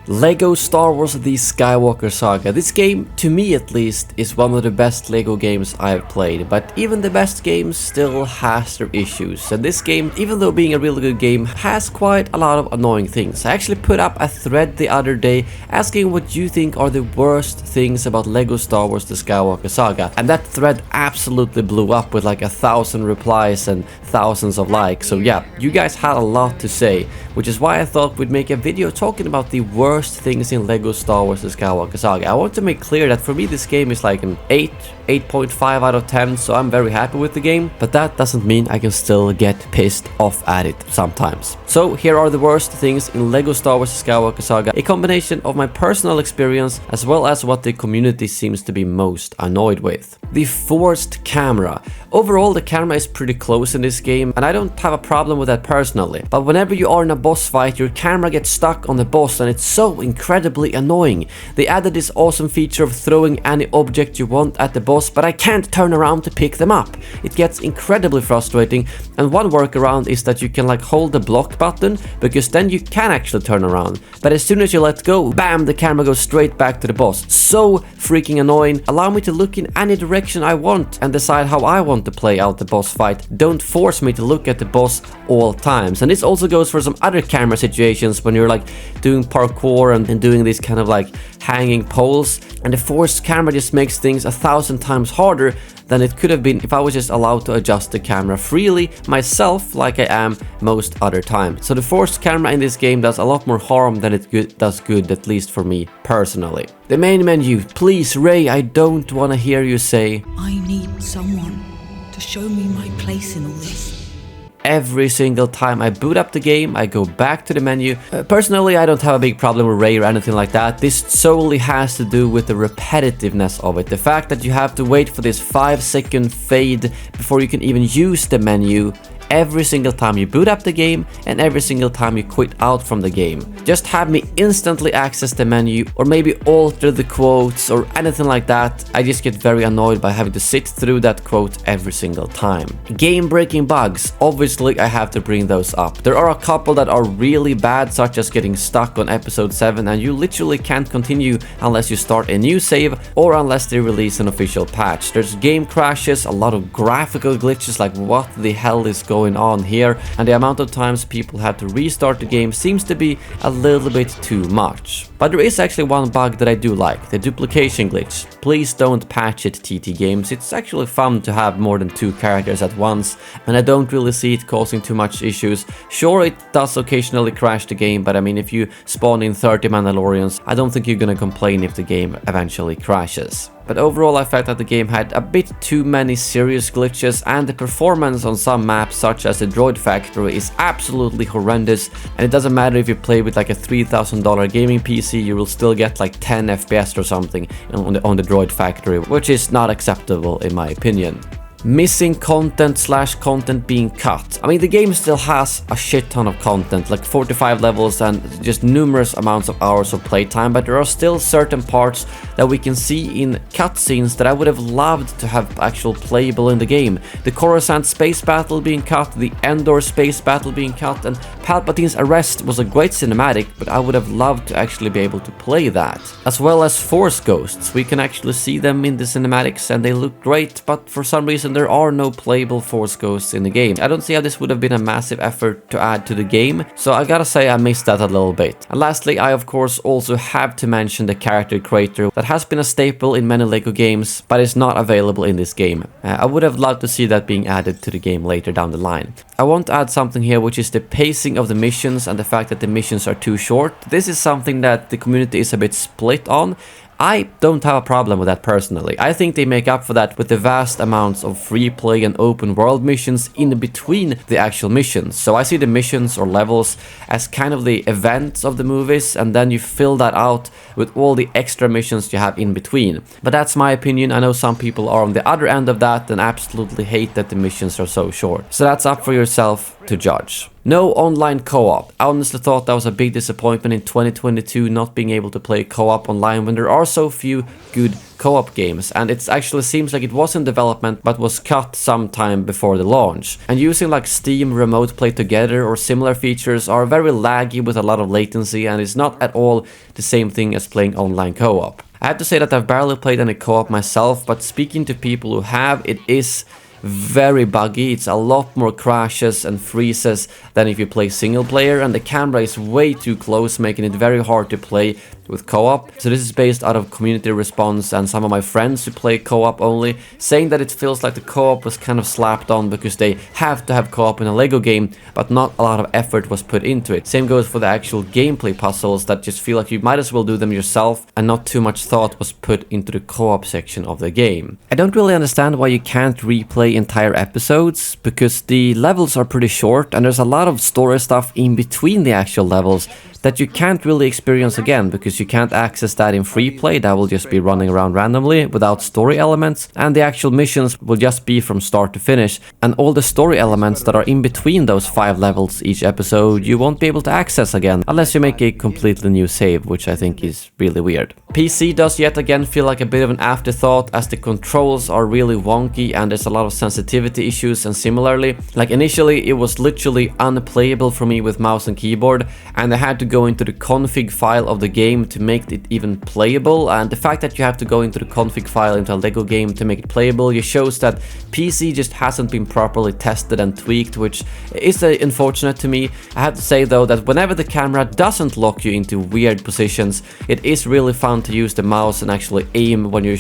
Lego Star Wars The Skywalker Saga. This game, to me at least, is one of the best Lego games I've played, but even the best games still has their issues, and this game, even though being a really good game, has quite a lot of annoying things. I actually put up a thread the other day asking what you think are the worst things about Lego Star Wars The Skywalker Saga, and that thread absolutely blew up with like 1,000 replies and thousands of likes. So yeah, you guys had a lot to say, which is why I thought we'd make a video talking about the worst things in Lego Star Wars The Skywalker Saga. I want to make clear that for me this game is like an 8.5 out of 10, so I'm very happy with the game, but that doesn't mean I can still get pissed off at it sometimes. So here are the worst things in Lego Star Wars The Skywalker Saga, a combination of my personal experience as well as what the community seems to be most annoyed with. The forced camera. Overall, the camera is pretty close in this game, and I don't have a problem with that personally, but whenever you are in a boss fight, your camera gets stuck on the boss and it's so incredibly annoying. They added this awesome feature of throwing any object you want at the boss, but I can't turn around to pick them up. It gets incredibly frustrating, and one workaround is that you can like hold the block button, because then you can actually turn around, but as soon as you let go, bam, the camera goes straight back to the boss. So freaking annoying. Allow me to look in any direction I want and decide how I want to play out the boss fight. Don't force me to look at the boss all times. And this also goes for some other camera situations when you're like doing parkour and doing these kind of like hanging poles, and the forced camera just makes things 1,000 times harder than it could have been if I was just allowed to adjust the camera freely myself like I am most other times. So the forced camera in this game does a lot more harm than it does good, at least for me personally. The main menu. Please, Ray, I don't want to hear you say, I need someone to show me my place in all this. Every single time I boot up the game, I go back to the menu. Personally, I don't have a big problem with Ray or anything like that. This solely has to do with the repetitiveness of it. The fact that you have to wait for this 5-second fade before you can even use the menu every single time you boot up the game and every single time you quit out from the game. Just have me instantly access the menu or maybe alter the quotes or anything like that. I just get very annoyed by having to sit through that quote every single time. Game-breaking bugs. Obviously, I have to bring those up. There are a couple that are really bad, such as getting stuck on episode 7 and you literally can't continue unless you start a new save or unless they release an official patch. There's game crashes, a lot of graphical glitches, like what the hell is going on here, and the amount of times people have to restart the game seems to be a little bit too much. But there is actually one bug that I do like, the duplication glitch. Please don't patch it, TT Games. It's actually fun to have more than 2 characters at once, and I don't really see it causing too much issues. Sure, it does occasionally crash the game, but I mean, if you spawn in 30 Mandalorians, I don't think you're gonna complain if the game eventually crashes. But overall, I felt that the game had a bit too many serious glitches, and the performance on some maps, such as the Droid Factory, is absolutely horrendous. And it doesn't matter if you play with like a $3,000 gaming PC, you will still get like 10 FPS or something on the Droid Factory, which is not acceptable in my opinion. Missing content being cut. I mean, the game still has a shit ton of content, like 45 levels and just numerous amounts of hours of playtime, but there are still certain parts that we can see in cutscenes that I would have loved to have actual playable in the game. The Coruscant space battle being cut, the Endor space battle being cut, and Palpatine's arrest was a great cinematic, but I would have loved to actually be able to play that. As well as Force Ghosts. We can actually see them in the cinematics and they look great, but for some reason there are no playable Force Ghosts in the game. I don't see how this would have been a massive effort to add to the game, so I gotta say I missed that a little bit. And lastly, I of course also have to mention the character creator that has been a staple in many Lego games, but is not available in this game. I would have loved to see that being added to the game later down the line. I want to add something here, which is the pacing of the missions and the fact that the missions are too short. This is something that the community is a bit split on. I don't have a problem with that personally. I think they make up for that with the vast amounts of free play and open world missions in between the actual missions. So I see the missions or levels as kind of the events of the movies, and then you fill that out with all the extra missions you have in between. But that's my opinion. I know some people are on the other end of that and absolutely hate that the missions are so short. So that's up for yourself to judge. No online co-op. I honestly thought that was a big disappointment in 2022 not being able to play co-op online when there are so few good co-op games, and it actually seems like it was in development but was cut sometime before the launch. And using like Steam Remote Play Together or similar features are very laggy with a lot of latency, and it's not at all the same thing as playing online co-op. I have to say that I've barely played any co-op myself, but speaking to people who have, it is very buggy. It's a lot more crashes and freezes than if you play single player, and the camera is way too close, making it very hard to play with co-op. So this is based out of community response and some of my friends who play co-op only, saying that it feels like the co-op was kind of slapped on because they have to have co-op in a Lego game, but not a lot of effort was put into it. Same goes for the actual gameplay puzzles that just feel like you might as well do them yourself, and not too much thought was put into the co-op section of the game. I don't really understand why you can't replay entire episodes, because the levels are pretty short and there's a lot of story stuff in between the actual levels that you can't really experience again, because you can't access that in free play. That will just be running around randomly without story elements, and the actual missions will just be from start to finish, and all the story elements that are in between those 5 levels each episode you won't be able to access again unless you make a completely new save, which I think is really weird. PC does yet again feel like a bit of an afterthought, as the controls are really wonky and there's a lot of sensitivity issues, and similarly, like initially it was literally unplayable for me with mouse and keyboard, and I had to go into the config file of the game to make it even playable. And the fact that you have to go into the config file into a Lego game to make it playable just shows that PC just hasn't been properly tested and tweaked, which is unfortunate to me. I have to say though that whenever the camera doesn't lock you into weird positions, it is really fun to use the mouse and actually aim when you're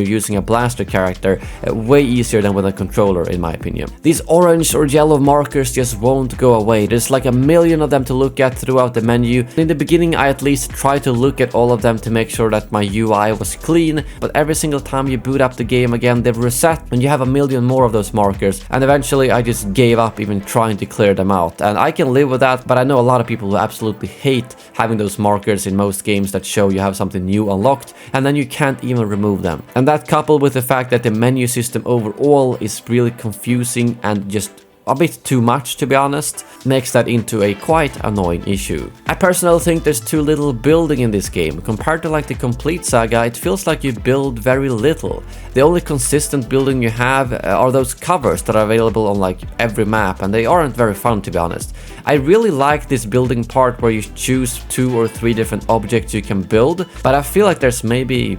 using a blaster character, way easier than with a controller in my opinion. These orange or yellow markers just won't go away. There's like a million of them to look at throughout the menu. In the beginning I at least tried to look at all of them to make sure that my UI was clean, but every single time you boot up the game again they reset and you have a million more of those markers, and eventually I just gave up even trying to clear them out. And I can live with that, but I know a lot of people who absolutely hate having those markers in most games that show you have something new unlocked and then you can't even remove them. And that, coupled with the fact that the menu system overall is really confusing and just a bit too much, to be honest, makes that into a quite annoying issue. I personally think there's too little building in this game. Compared to like the complete saga, it feels like you build very little. The only consistent building you have are those covers that are available on like every map, and they aren't very fun, to be honest. I really like this building part where you choose 2 or 3 different objects you can build, but I feel like there's maybe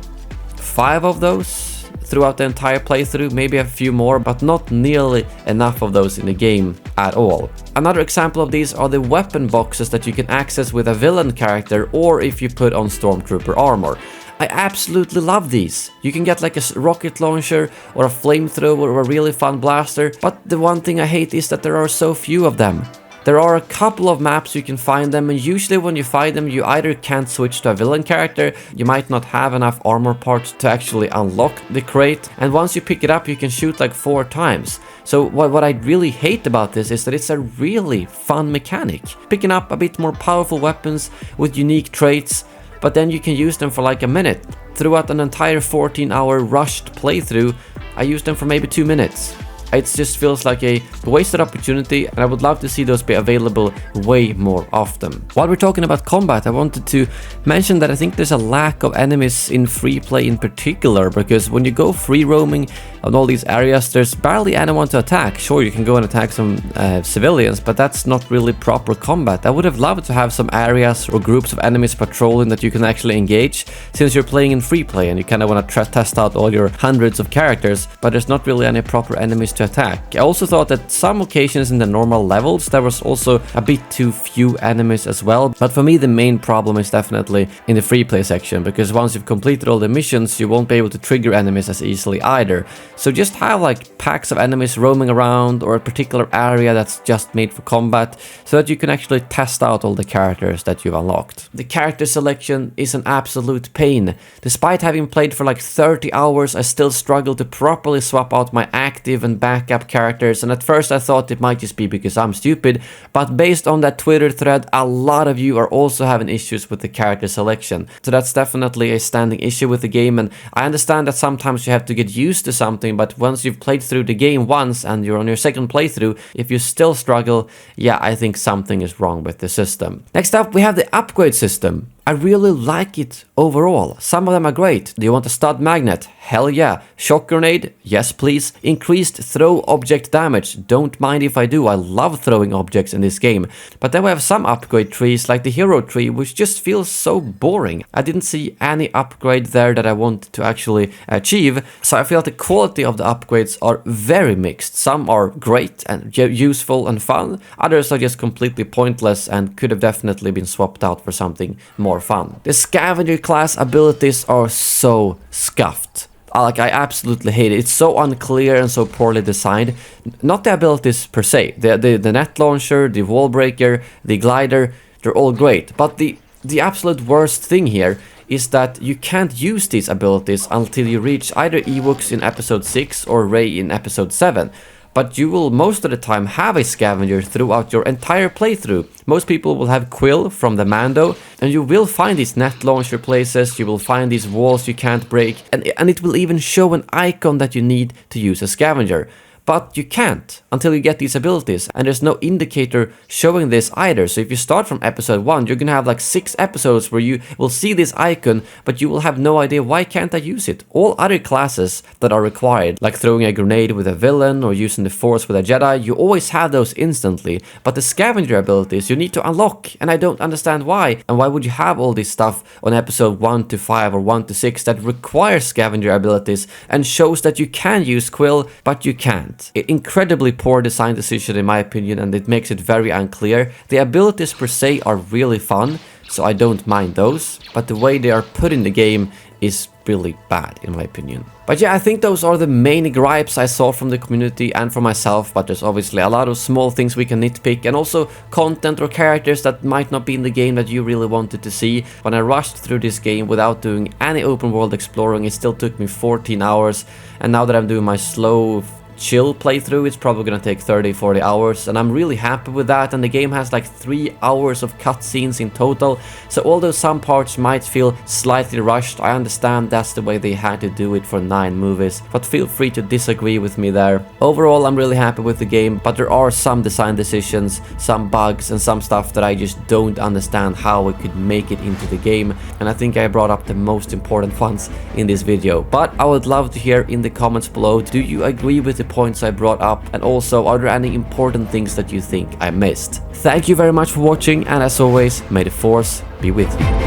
5 of those throughout the entire playthrough, maybe a few more, but not nearly enough of those in the game at all. Another example of these are the weapon boxes that you can access with a villain character or if you put on stormtrooper armor. I absolutely love these. You can get like a rocket launcher or a flamethrower or a really fun blaster, but the one thing I hate is that there are so few of them. There are a couple of maps you can find them, and usually when you find them you either can't switch to a villain character, you might not have enough armor parts to actually unlock the crate, and once you pick it up you can shoot like 4 times. So what I really hate about this is that it's a really fun mechanic. Picking up a bit more powerful weapons with unique traits, but then you can use them for like a minute. Throughout an entire 14-hour rushed playthrough, I used them for maybe 2 minutes. It just feels like a wasted opportunity, and I would love to see those be available way more often. While we're talking about combat, I wanted to mention that I think there's a lack of enemies in free play in particular, because when you go free roaming on all these areas, there's barely anyone to attack. Sure, you can go and attack some civilians, but that's not really proper combat. I would have loved to have some areas or groups of enemies patrolling that you can actually engage, since you're playing in free play and you kind of want to test out all your hundreds of characters, but there's not really any proper enemies to attack. I also thought that some occasions in the normal levels there was also a bit too few enemies as well, but for me the main problem is definitely in the free play section, because once you've completed all the missions you won't be able to trigger enemies as easily either. So just have like packs of enemies roaming around, or a particular area that's just made for combat, so that you can actually test out all the characters that you've unlocked. The character selection is an absolute pain. Despite having played for like 30 hours, I still struggle to properly swap out my active and backup characters, and at first I thought it might just be because I'm stupid, but based on that Twitter thread, a lot of you are also having issues with the character selection. So that's definitely a standing issue with the game, and I understand that sometimes you have to get used to something, but once you've played through the game once and you're on your second playthrough, if you still struggle, yeah, I think something is wrong with the system. Next up, we have the upgrade system. I really like it overall. Some of them are great. Do you want a stud magnet? Hell yeah. Shock grenade? Yes please. Increased throw object damage? Don't mind if I do. I love throwing objects in this game. But then we have some upgrade trees like the hero tree, which just feels so boring. I didn't see any upgrade there that I wanted to actually achieve. So I feel the quality of the upgrades are very mixed. Some are great and useful and fun. Others are just completely pointless and could have definitely been swapped out for something more fun. The scavenger class abilities are so scuffed. Like, I absolutely hate it. It's so unclear and so poorly designed. Not the abilities per se. The net launcher, the wall breaker, the glider, they're all great. But the absolute worst thing here is that you can't use these abilities until you reach either Ewoks in episode 6 or Rey in episode 7. But you will most of the time have a scavenger throughout your entire playthrough. Most people will have Quill from the Mando, and you will find these net launcher places, you will find these walls you can't break, and it will even show an icon that you need to use a scavenger. But you can't until you get these abilities, and there's no indicator showing this either. So if you start from episode 1, you're gonna have like 6 episodes where you will see this icon, but you will have no idea why can't I use it. All other classes that are required, like throwing a grenade with a villain or using the Force with a Jedi, you always have those instantly. But the scavenger abilities you need to unlock, and I don't understand why. And why would you have all this stuff on episode 1 to 5 or 1 to 6 that requires scavenger abilities and shows that you can use Quill, but you can't? Incredibly poor design decision in my opinion, and it makes it very unclear. The abilities per se are really fun, so I don't mind those, but the way they are put in the game is really bad in my opinion. But yeah, I think those are the main gripes I saw from the community and from myself, but there's obviously a lot of small things we can nitpick, and also content or characters that might not be in the game that you really wanted to see. When I rushed through this game without doing any open world exploring, it still took me 14 hours, and now that I'm doing my slow chill playthrough, it's probably gonna take 30-40 hours, and I'm really happy with that. And the game has like 3 hours of cutscenes in total, so although some parts might feel slightly rushed, I understand that's the way they had to do it for 9 movies, but feel free to disagree with me there. Overall, I'm really happy with the game, but there are some design decisions, some bugs, and some stuff that I just don't understand how we could make it into the game, and I think I brought up the most important ones in this video. But I would love to hear in the comments below, do you agree with the points I brought up, and also are there any important things that you think I missed? Thank you very much for watching, and as always, may the Force be with you.